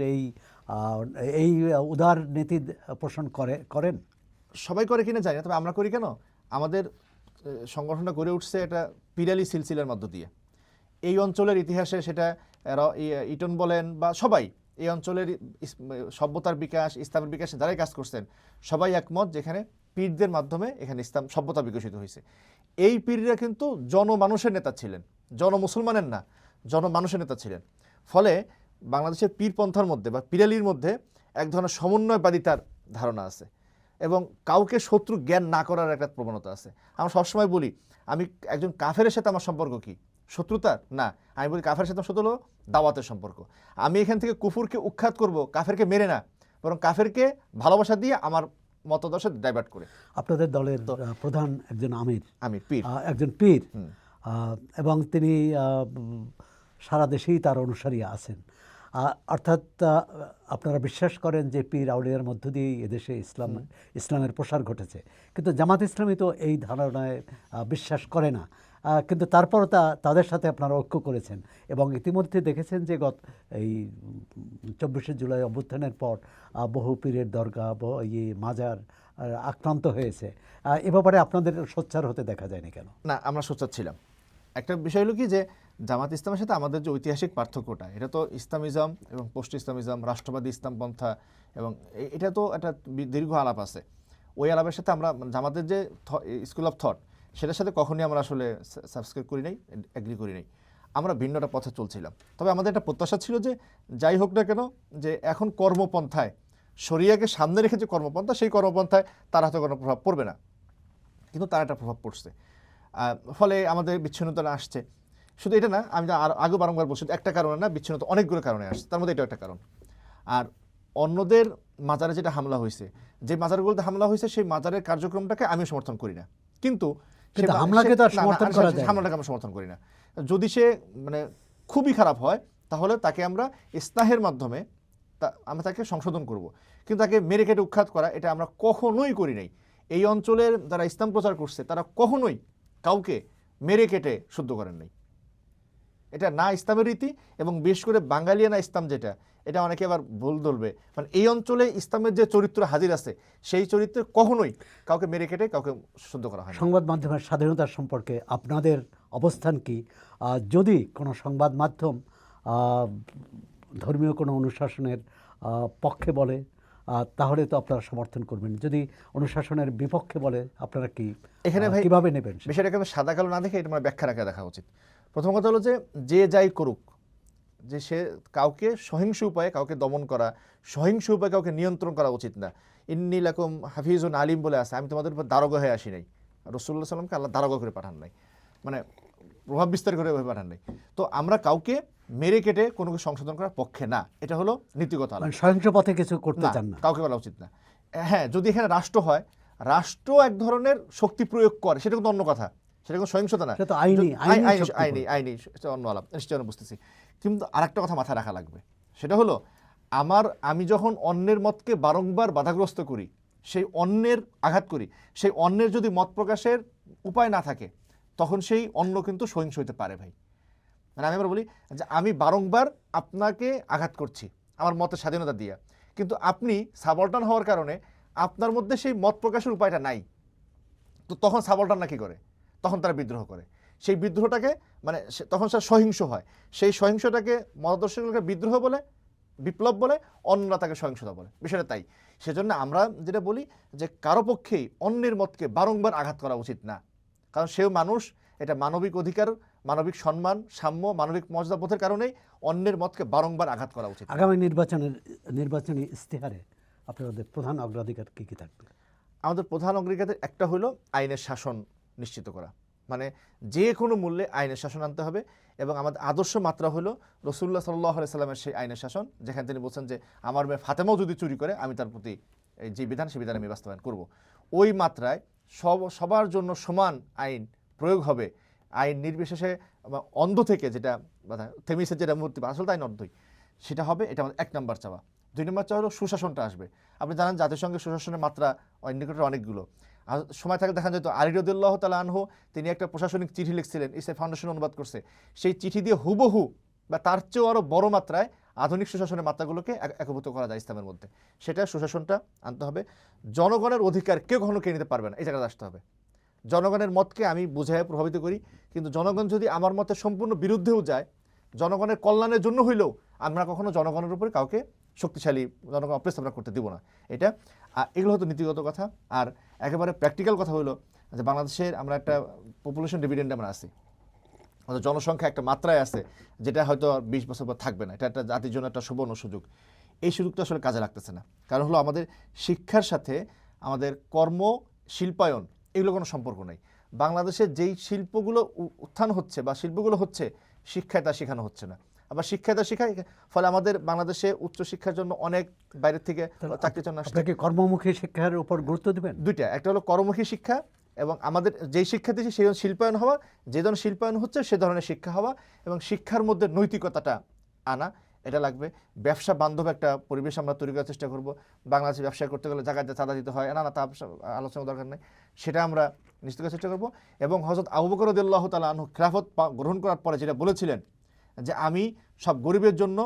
এই উদার নীতি পোষণ করেন? সবাই করে কিনা জানি না, তবে আমরা করি কেন? আমাদের সংগঠনটা গড়ে উঠছে এটা পিরালি সিলসিলার মধ্য দিয়ে। এই অঞ্চলের ইতিহাসে সেটা ইটন বলেন বা সবাই, এই অঞ্চলের সভ্যতার বিকাশ, ইসলামের বিকাশে যারাই কাজ করছেন, সবাই একমত যেখানে পীরদের মাধ্যমে এখানে ইসলাম সভ্যতা বিকশিত হয়েছে। এই পীররা কিন্তু জনমানুষের নেতা ছিলেন, জনমুসলমানের না, জনমানুষের নেতা ছিলেন। ফলে বাংলাদেশের পীরপন্থার মধ্যে বা পিরালির মধ্যে এক ধরনের সমন্বয়বাদিতার ধারণা আছে এবং কাউকে শত্রু জ্ঞান না করার একটা প্রবণতা আছে। আমরা সবসময় বলি, আমি একজন কাফেরের সাথে আমার সম্পর্ক কি? শত্রুতা না। আমি বলি কাফেরের সাথে শত্রু হলো দাওয়াতের সম্পর্ক। আমি এখান থেকে কুফুরকে উৎখাত করব, কাফেরকে মেরে না, বরং কাফেরকে ভালোবাসা দিয়ে আমার মতাদর্শে ডাইভার্ট করে। আপনাদের দলের প্রধান একজন আমির পীর, একজন পীর, এবং তিনি সারা দেশেই তার অনুসারী আছেন। অর্থাৎ আপনারা বিশ্বাস করেন যে পীর আউলিয়ার মধ্য দিয়েই এদেশে ইসলামের প্রসার ঘটেছে, কিন্তু জামাত ইসলামী তো এই ধারণায় বিশ্বাস করে না। কিন্তু তারপরও তাদের সাথে আপনারা ঐক্য করেছেন এবং ইতিমধ্যে দেখেছেন যে এই 24শে জুলাই অভ্যুত্থানের পর বহু পীরের দরগা মাজার আক্রান্ত হয়েছে। এ ব্যাপারে আপনাদের সোচ্চার হতে দেখা যায়নি কেন? না, আমরা সোচ্চার ছিলাম। একটা বিষয় হলো কি যে জামাত ইসলামের সাথে আমাদের যে ঐতিহাসিক পার্থক্যটা, এটা তো ইসলামিজম এবং পোস্ট ইসলামিজম, রাষ্ট্রবাদী ইসলাম পন্থা, এবং এটা তো একটা দীর্ঘ আলাপ আছে। ওই আলাপের সাথে আমরা জামাতের যে স্কুল অফ থট, সেটার সাথে কখনই আমরা আসলে সাবস্ক্রাইব করি নাই, এগ্রি করি নাই। আমরা ভিন্নটা পথে চলছিলাম। তবে আমাদের একটা প্রত্যাশা ছিল যে যাই হোক না কেন, যে এখন কর্মপন্থায় শরিয়াকে সামনে রেখে যে কর্মপন্থা, সেই কর্মপন্থায় তার হাতে কোনো প্রভাব পড়বে না, কিন্তু তার একটা প্রভাব পড়ছে। ফলে আমাদের বিচ্ছিন্নতা আসছে। শুধু এটা না, আমি আর আগে বারংবার বলছি, একটা কারণে না, বিচ্ছিন্নতা অনেকগুলো কারণে আসছে, তার মধ্যে এটাও একটা কারণ। আর অন্যদের মাজারে যেটা হামলা হয়েছে, যে মাজারগুলোতে হামলা হয়েছে, সেই মাজারের কার্যক্রমটাকে আমি সমর্থন করি না, কিন্তু হামলাকে তো সমর্থন করা যায় না। হামলাটাকে আমরা সমর্থন করি না। যদি সে মানে খুবই খারাপ হয়, তাহলে তাকে আমরা ইসলাহের মাধ্যমে আমরা তাকে সংশোধন করব, কিন্তু তাকে মেরে কেটে উৎখাত করা, এটা আমরা কখনোই করি নাই। এই অঞ্চলের যারা ইসলাম প্রচার করছে, তারা কখনোই কাউকে মেরে কেটে শুদ্ধ করেন নাই। এটা না ইসলামের রীতি, এবং বিশেষ করে বাঙালিয়ানা ইসলাম যেটা, এটা অনেকে আবার ভুল ধরবে। মানে এই অঞ্চলে ইসলামের যে চরিত্র হাজির আছে, সেই চরিত্রে কখনোই কাউকে মেরে কেটে কাউকে শুদ্ধ করা হয় না। সংবাদ মাধ্যমের স্বাধীনতার সম্পর্কে আপনাদের অবস্থান কি? যদি কোনো সংবাদ মাধ্যম ধর্মীয় কোনো অনুশাসনের পক্ষে বলে, তাহলে তো আপনারা সমর্থন করবেন। যদি অনুশাসনের বিপক্ষে বলে, আপনারা কি এখানে ভাই কিভাবে নেবেন? বিষয়টাকে সাদা কালো না দেখে এটা মানে ব্যাখ্যা রাখা দেখা উচিত। প্রথম কথা হলো যে যাই করুক, যে সে কাউকে সহিংস উপায়ে কাউকে দমন করা, সহিংস উপায়ে কাউকে নিয়ন্ত্রণ করা উচিত না। ইন্নী লাকুম হাফিজুন আলিম বলে আছে, আমি তোমাদের উপর দারোগা হয়ে আসি নাই। রাসূলুল্লাহ সাল্লামকে আল্লাহ দারোগা করে পাঠান নাই, মানে প্রভাব বিস্তার করে পাঠান নাই। তো আমরা কাউকে মেরে কেটে কোনো কিছু সংশোধন করার পক্ষে না, এটা হলো নীতিগত আলাপ। সহিংস পথে কিছু করতে চান না, কাউকে বলা উচিত না। হ্যাঁ, যদি এখানে রাষ্ট্র হয়, রাষ্ট্র এক ধরনের শক্তি প্রয়োগ করে, সেটা কিন্তু অন্য কথা, সেটা কোনো সহিংসতা না, সেটা আইনি আইনি সেটা অন্য আলাপ, নিশ্চয় বুঝতেছি। কিন্তু আরেকটা কথা মাথায় রাখা লাগবে, সেটা হলো আমি যখন অন্যের মতকে বারংবার বাধাগ্রস্ত করি, সেই অন্যের আঘাত করি, সেই অন্যের যদি মত প্রকাশের উপায় না থাকে, তখন সেই অন্য কিন্তু সহিংস হইতে পারে ভাই। মানে আমি আবার বলি যে আমি বারংবার আপনাকে আঘাত করছি আমার মতের স্বাধীনতা দিয়া, কিন্তু আপনি সাবলটান হওয়ার কারণে আপনার মধ্যে সেই মত প্রকাশের উপায়টা নাই। তো তখন সাবলটান না কি করে? তখন তারা বিদ্রোহ করে। সেই বিদ্রোহটাকে মানে তখন সে সহিংস হয়। সেই সহিংসটাকে মতাদর্শগুলোকে বিদ্রোহ বলে, বিপ্লব বলে, অন্যরা তাকে সহিংসতা বলে। বিষয়টা তাই। সেজন্য আমরা যেটা বলি যে কারো পক্ষেই অন্যের মতকে বারংবার আঘাত করা উচিত না, কারণ সেও মানুষ। এটা মানবিক অধিকার, মানবিক সম্মান, সাম্য, মানবিক মর্যাদাবোধের কারণেই অন্যের মতকে বারংবার আঘাত করা উচিত। আগামী নির্বাচনী ইস্তেহারে আপনাদের প্রধান অগ্রাধিকার কি কি থাকবে? আমাদের প্রধান অগ্রাধিকার একটা হলো আইনের শাসন নিশ্চিত করা, মানে যে কোনো মূল্যে আইনের শাসন আনতে হবে। এবং আমাদের আদর্শ মাত্রা হলো রাসূলুল্লাহ সাল্লাল্লাহু আলাইহি সাল্লামের সেই আইনের শাসন, যেখানে তিনি বলছেন যে আমার মেয়ে ফাতেমাও যদি চুরি করে, আমি তার প্রতি যে বিধান, সেই বিধান আমি বাস্তবায়ন করব। ওই মাত্রায় সবার জন্য সমান আইন প্রয়োগ হবে। আইন নির্বিশেষে অন্ধ থেকে, যেটা থেমিসের যেটা মূর্তি, আসলে আইন অন্ধই, সেটা হবে। এটা আমাদের 1 নম্বর চাওয়া। 2 নম্বর চাওয়া হলো সুশাসনটা আসবে। আপনি জানেন জাতিসংঘের সুশাসনের মাত্রা নিকটের অনেকগুলো। আর সময় থাকলে দেখা যেত আলী রাদিয়াল্লাহু তাআলা আনহু তিনি একটা প্রশাসনিক চিঠি লিখছিলেন, ইসলাম ফাউন্ডেশন অনুবাদ করছে। সেই চিঠি দিয়ে হুবহু বা তার চেয়েও আরও বড় মাত্রায় আধুনিক সুশাসনের মাত্রাগুলোকে একীভূত করা যায় ইসলামের মধ্যে। সেটা সুশাসনটা আনতে হবে। জনগণের অধিকার কেউ কখনো কেড়ে নিতে পারবে না, এই জায়গায় আসতে হবে। জনগণের মতকে আমি বুঝাই প্রভাবিত করি, কিন্তু জনগণ যদি আমার মতে সম্পূর্ণ বিরুদ্ধেও যায়, জনগণের কল্যাণের জন্য হইলেও আমরা কখনো জনগণের উপরে কাউকে শক্তিশালী জনগণ অপ্রস্থাপনা করতে দিব না। এগুলো হয়তো নীতিগত কথা। আর একেবারে প্র্যাকটিক্যাল কথা হলো যে বাংলাদেশের আমরা একটা পপুলেশন ডিভিডেন্ড আমরা আছি, আমাদের জনসংখ্যা একটা মাত্রায় আছে, যেটা হয়তো 20 বছর পর থাকবে না। এটা একটা জাতির জন্য একটা সুবর্ণ সুযোগ। এই সুযোগটা আসলে কাজে লাগতেছে না, কারণ হলো আমাদের শিক্ষার সাথে আমাদের কর্ম, শিল্পায়ন, এগুলো কোনো সম্পর্ক নেই। বাংলাদেশের যেই শিল্পগুলো উত্থান হচ্ছে বা শিল্পগুলো হচ্ছে, শিক্ষায় তা শেখানো হচ্ছে না। আবার শিক্ষাটা শিখায়, ফলে আমাদের বাংলাদেশে উচ্চশিক্ষার জন্য অনেক বাইরের থেকে চাকরির জন্য আসছে। আপনাকে কর্মমুখী শিক্ষার উপর গুরুত্ব দেবেন? দুইটা, একটা হলো কর্মমুখী শিক্ষা, এবং আমাদের যেই শিক্ষা দিচ্ছি সেই শিল্পায়ন হওয়া, যে ধরনের শিল্পায়ন হচ্ছে সে ধরনের শিক্ষা হওয়া, এবং শিক্ষার মধ্যে নৈতিকতাটা আনা, এটা লাগবে। ব্যবসা বান্ধব একটা পরিবেশ আমরা তৈরি করার চেষ্টা করব। বাংলাদেশে ব্যবসা করতে গেলে জায়গায় চাঁদা দিতে হয়, না তা আলোচনার দরকার নেই, সেটা আমরা নিশ্চিত করার চেষ্টা করব। এবং হযরত আবু বকর রাদিয়াল্লাহু তাআলা আনহু খেলাফত গ্রহণ করার পরে যেটা বলেছিলেন যে আমি সব গরিবের জন্য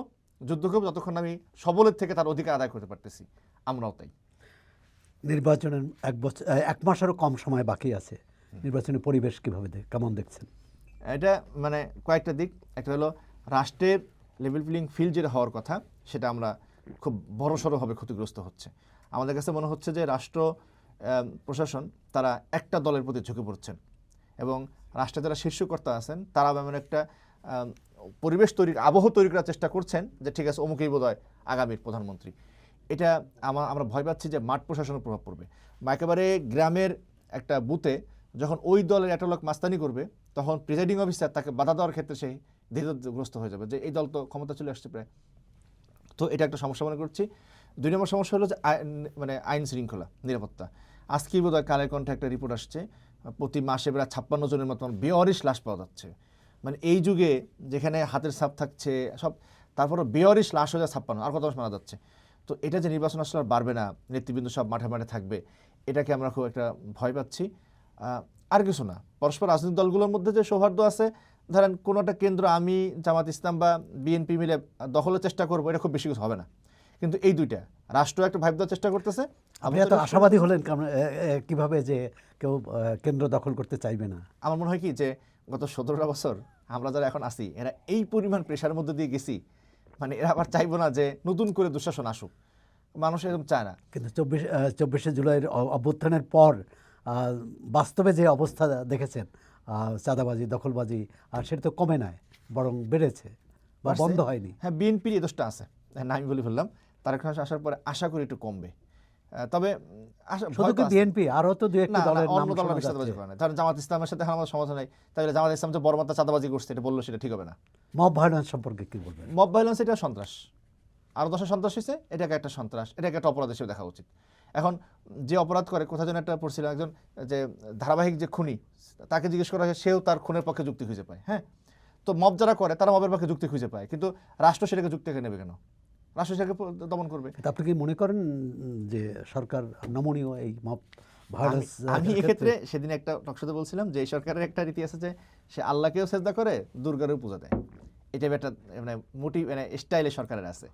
যুদ্ধ করব যতক্ষণ আমি সবলের থেকে তার অধিকার আদায় করতে পারতেছি, আমরাও তাই। নির্বাচনের এক মাসেরও কম সময় বাকি আছে, নির্বাচনের পরিবেশ কেমন দেখছেন? এটা মানে কয়েকটা দিক। একটা হলো রাষ্ট্রের লেভেল প্লেইং ফিল্ড যেটা হওয়ার কথা, সেটা আমরা খুব বড়সড়ভাবে ক্ষতিগ্রস্ত হচ্ছে। আমাদের কাছে মনে হচ্ছে যে রাষ্ট্র প্রশাসন তারা একটা দলের প্রতি ঝুঁকে পড়ছেন, এবং রাষ্ট্রে যারা শীর্ষকর্তা আছেন তারা এমন একটা পরিবেশ তৈরি, আবহ তৈরি করার চেষ্টা করছেন যে ঠিক আছে অমুকেই বোধহয় আগামীর প্রধানমন্ত্রী। এটা আমরা ভয় পাচ্ছি যে মাঠ প্রশাসনের প্রভাব পড়বে, বা একেবারে গ্রামের একটা বুথে যখন ওই দলের একটা লোক মাস্তানি করবে, তখন প্রিজাইডিং অফিসার তাকে বাধা দেওয়ার ক্ষেত্রে সেই দ্বিধাগ্রস্ত হয়ে যাবে যে এই দল তো ক্ষমতা চলে আসছে প্রায়। তো এটা একটা সমস্যা মনে করছি। 2 নম্বর সমস্যা হলো যে মানে আইন শৃঙ্খলা নিরাপত্তা। আজকেই বোধহয় কালের কণ্ঠে একটা রিপোর্ট আসছে, প্রতি মাসে প্রায় 56 জনের মতো বেওয়ারিশ লাশ পাওয়া যাচ্ছে। মানে এই যুগে যেখানে হাতের ছাপ থাকছে সব, তারপরে বেওয়ারিশ লাশ হয়ে যায় 56, আর কত মাস মারা যাচ্ছে। তো এটা যে নির্বাচন আসলে আর বাড়বে না, নেতৃবৃন্দ সব মাঠে মাঠে থাকবে, এটাকে আমরা খুব একটা ভয় পাচ্ছি। আর কিছু না, পরস্পর রাজনৈতিক দলগুলোর মধ্যে যে সৌহার্দ্য আছে, ধরেন কোনো একটা কেন্দ্র আমি জামাত ইসলাম বা বিএনপি মিলে দখলের চেষ্টা করবো, এটা খুব বেশি কিছু হবে না। কিন্তু এই দুইটা রাষ্ট্র একটা ভাইব দেওয়ার চেষ্টা করতেছে। আপনি এত আশাবাদী হলেন কিভাবে যে কেউ কেন্দ্র দখল করতে চাইবে না? আমার মনে হয় কি যে গত 17টা বছর আমরা যারা এখন আছি, এরা এই পরিমাণ প্রেশারের মধ্যে দিয়ে গেছি, মানে এরা আবার চাইবো না যে নতুন করে দুঃশাসন আসুক, মানুষ এরকম চায় না। কিন্তু 24শে জুলাইয়ের অভ্যুত্থানের পর বাস্তবে যে অবস্থা দেখেছেন, চাঁদাবাজি, দখলবাজি, আর সেটা তো কমে নাই, বরং বেড়েছে বা বন্ধ হয়নি। হ্যাঁ, বিএনপির এই দোষটা আছে, না আমি বলে ফেললাম। তারেক রহমান আসার পরে আশা করি একটু কমবে, তবে শুধু কি বিএনপি, আরও তো দু একটা দলের নাম অন্য দলরা শোনা বেশি চাঁদাবাজি যাচ্ছে। করে না। ধরেন জামাত ইসলামের সাথে আমাদের সমস্যা নাই, তাহলে জামাত ইসলাম যে বড় মাত্রা চাঁদাবাজি করছে এটা বললো, সেটা ঠিক হবে না। মব ভায়োলেন্স সম্পর্কে কি বলবেন? মব ভায়োলেন্স এটা সন্ত্রাস, আরও 10 সন্ত্রাস হয়েছে, এটাকে একটা সন্ত্রাস, এটাকে একটা অপরাধ হিসেবে দেখা উচিত। এখন যে অপরাধ করে, কোথাও যেন একটা পড়ছিল একজন যে ধারাবাহিক যে খুনি, তাকে জিজ্ঞেস করা হয়, সেও তার খুনের পক্ষে যুক্তি খুঁজে পায়। হ্যাঁ, তো মব যারা করে তারা মবের পক্ষে যুক্তি খুঁজে পায়, কিন্তু রাষ্ট্র সেটাকে যুক্তি নেবে কেন? রাষ্ট্র সেটাকে দমন করবে। আপনি কি মনে করেন যে সরকার নমনীয় এই মব ভায়োলেন্স? আমি এক্ষেত্রে সেদিন একটা টকশোতে বলছিলাম যে এই সরকারের একটা রীতি আছে যে সে আল্লাহকেও সেজদা করে, দুর্গারেও পূজা দেয়। এটা একটা মানে মোটিভ, মানে স্টাইলে সরকারের আছে।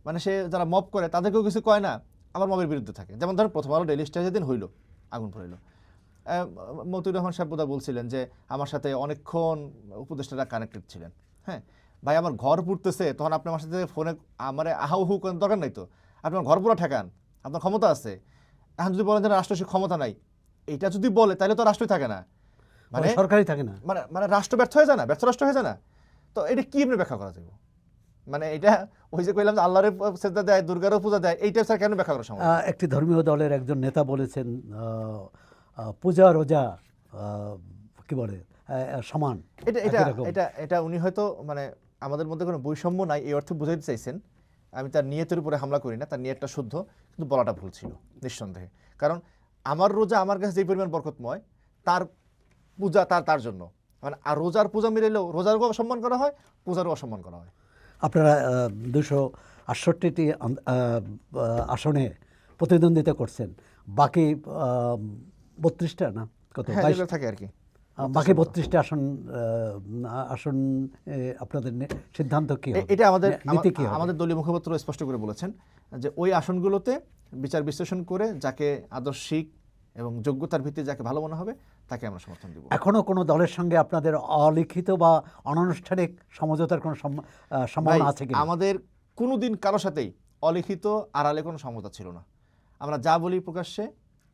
মানে সে যারা মব করে তাদেরকেও কিছু কয় না, আবার মবের বিরুদ্ধে থাকে। যেমন ধরুন প্রথম আলো ডেইলি স্টার যেদিন হইলো, আগুন পড়িল, মতিউর রহমান সাহেব বোধহয় বলছিলেন যে আমার সাথে অনেকক্ষণ উপদেষ্টারা কানেক্টেড ছিলেন। হ্যাঁ ভাই, আমার ঘর পুড়তেছে, তখন আপনি আমার সাথে ফোনে আমার আহাউহু করার দরকার নাই তো, আপনার ঘর পুরো ঠেকান, আপনার ক্ষমতা আছে। এখন যদি বলেন যে রাষ্ট্র সে ক্ষমতা নাই, এইটা যদি বলে তাহলে তো রাষ্ট্রই থাকে না, মানে সরকারই থাকে না, মানে রাষ্ট্র ব্যর্থ হয়ে যায় না, ব্যর্থ রাষ্ট্র হয়ে যায় না। তো এটা কি আপনি ব্যাখ্যা করা যাবে? মানে এটা ওই যে কইলাম যে আল্লাহরে সেজদা দেয়, দুর্গারও পূজা দেয়, এইটা স্যার কেন ব্যাখ্যা করা সম্ভব? একটি ধর্মীয় দলের একজন নেতা বলেছেন পূজা রোজা কি বলে সমান। এটা এটা এটা এটা উনি হয়তো মানে আমাদের মধ্যে কোনো বৈষম্য নাই এই অর্থে বুঝাইতে চাইছেন। আমি তার নিয়তের উপরে হামলা করি না, তার নিয়তটা শুদ্ধ, কিন্তু বলাটা ভুল ছিল নিঃসন্দেহে। কারণ আমার রোজা আমার কাছে যে পরিমাণ বরকতময়, তার পূজা তার জন্য, মানে আর রোজার পূজা মিলাইলেও রোজারও অসম্মান করা হয়, পূজারও অসম্মান করা হয়। আপনারা 268টি আসনে প্রতিদ্বন্দ্বিতা করছেন, বাকি 32টা না কত থাকে আর কি, বাকি 32টা আসন আপনাদের সিদ্ধান্ত কি হবে? এটা নীতি কি হবে? আমাদের দলীয় মুখপাত্র স্পষ্ট করে বলেছেন যে ওই আসনগুলোতে বিচার বিশ্লেষণ করে যাকে আদর্শিক এবং যোগ্যতার ভিত্তিতে যাকে ভালো মনে হবে তাকে আমরা সমর্থন দেব। এখনো কোনো দলের সঙ্গে আপনাদের অলিখিত বা অনানুষ্ঠানিক সমঝোতার কোনো সম্ভাবনা আছে কি? আমাদের কোনোদিন কারো সাথেই অলিখিত আড়ালে কোনো সমঝোতা ছিল না। আমরা যা বলি প্রকাশ্যে,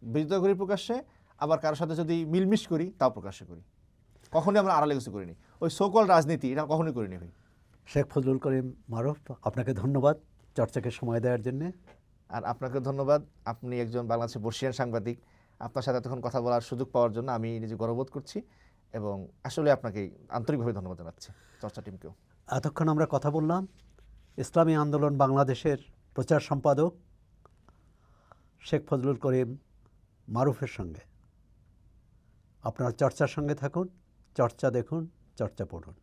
বিরোধিতা করি প্রকাশ্যে, আবার কারোর সাথে যদি মিলমিশ করি তাও প্রকাশ্যে করি। কখনোই আমরা আড়ালে কিছু করিনি, ওই সোকল রাজনীতি এটা কখনোই করিনি ভাই। শেখ ফজলুল করিম মারুফ, আপনাকে ধন্যবাদ চর্চাকে সময় দেওয়ার জন্যে। আর আপনাকে ধন্যবাদ, আপনি একজন বাংলাদেশের বর্ষিয়ান সাংবাদিক, আপনার সাথে এতক্ষণ কথা বলার সুযোগ পাওয়ার জন্য আমি নিজে গর্ববোধ করছি, এবং আসলে আপনাকে আন্তরিকভাবে ধন্যবাদ জানাচ্ছি, চর্চা টিমকেও। এতক্ষণ আমরা কথা বললাম ইসলামী আন্দোলন বাংলাদেশের প্রচার সম্পাদক শেখ ফজলুল করিম মারুফের সঙ্গে। আপনারা চর্চার সঙ্গে থাকুন, চর্চা দেখুন, চর্চা পড়ুন।